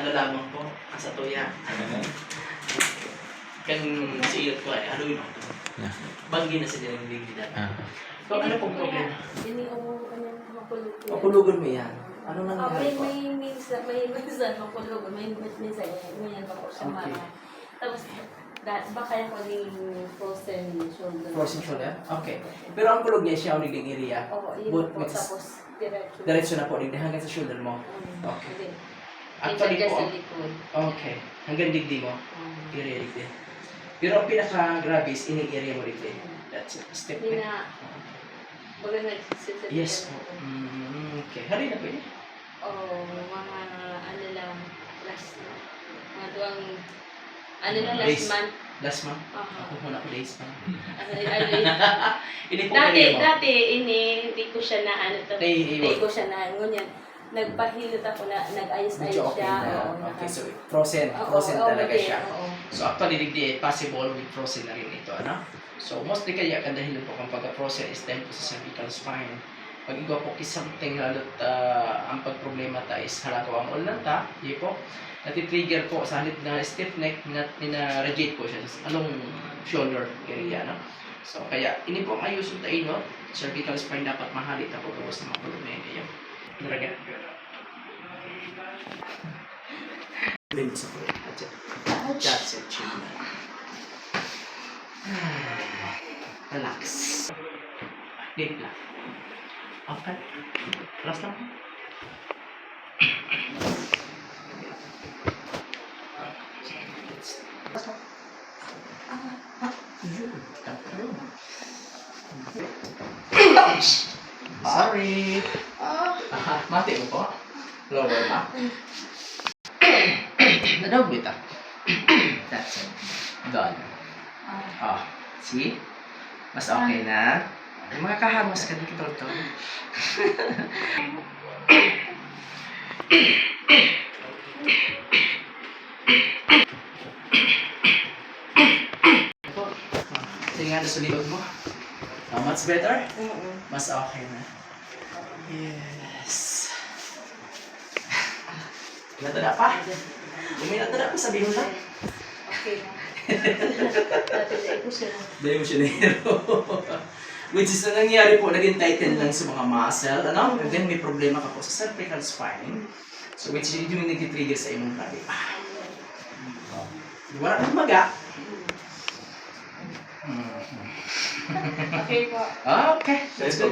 nalalaman ko sa tuya. Kan siiyot ko ay haluin ako. Banggi na sila ng ligid. So ano pong problema? Hindi ako makulog. Mapulugan mo yan. Ano nangyari po? May minsan makulog. May minsan ganyan ako sa mara. Tapos baka ako yung frozen shoulder. Frozen shoulder? Okay. Pero ang kulog niya siya o naging area? Oo, yun Both po. mix- Tapos diretso. Diretso na po, hanggang sa shoulder mo. Okay. Actually Actually po, sa likod. okay. Hanggang digdi mo. Area digdi. Pero ang pinaka-grabe is ining area mo digdi. That's it. Step Hindi back. na, baga nagsisit. Yes po. Okay. Hari na po yun. Oo, mga ano lang, mga duwang, ano lang, Days. last month. Last month? Aha. Ako muna ko days pa. Ini po Dati, hindi ko siya na, hindi Tay, ko siya na, ngunyan, nagpahilot ako na, nag-ayos-ayos medyo okay siya. na. Oo, Okay, so frozen. Frozen talaga okay, siya. oo. So actually, digdi, possible with frozen na rin ito, ano? So mostly kaya ang dahilan po kung pagka-frozen is dahil po sa cervical spine. Pag ikaw po is something halot ang pagproblema ta is halagaw ang ulan ta, di po, natitrigger po sa halip na stiff neck, nina-radiate po siya sa along shoulder area, no? So kaya, ini po ang ayusin tayo, no? Cervical spine dapat mahalit ako tapos na makulog na yun kayo. Naraga. Limit sa kulog. That's it. Chill na. Relax. Deep lang. Okay. Relax lang. Sorry. Mati mo po. Lower pa. Nadog bita. That's it. Done. See? Mas okay na. Yung mga kahamos ka dito to. Sige nga, sa likod mo. Much better? Mas okay na. Yes. Natada pa? Natada pa, sabihin mo lang. Okay na. Dati ko siya. Dahil mo siya na hero. Which is na nangyari po, naging tighten lang sa mga muscle. Ano? And then may problema ka po sa cervical spine. So which is yung nag-trigger sa imong labi. Wala kang maga. Okay po. Okay. That's good.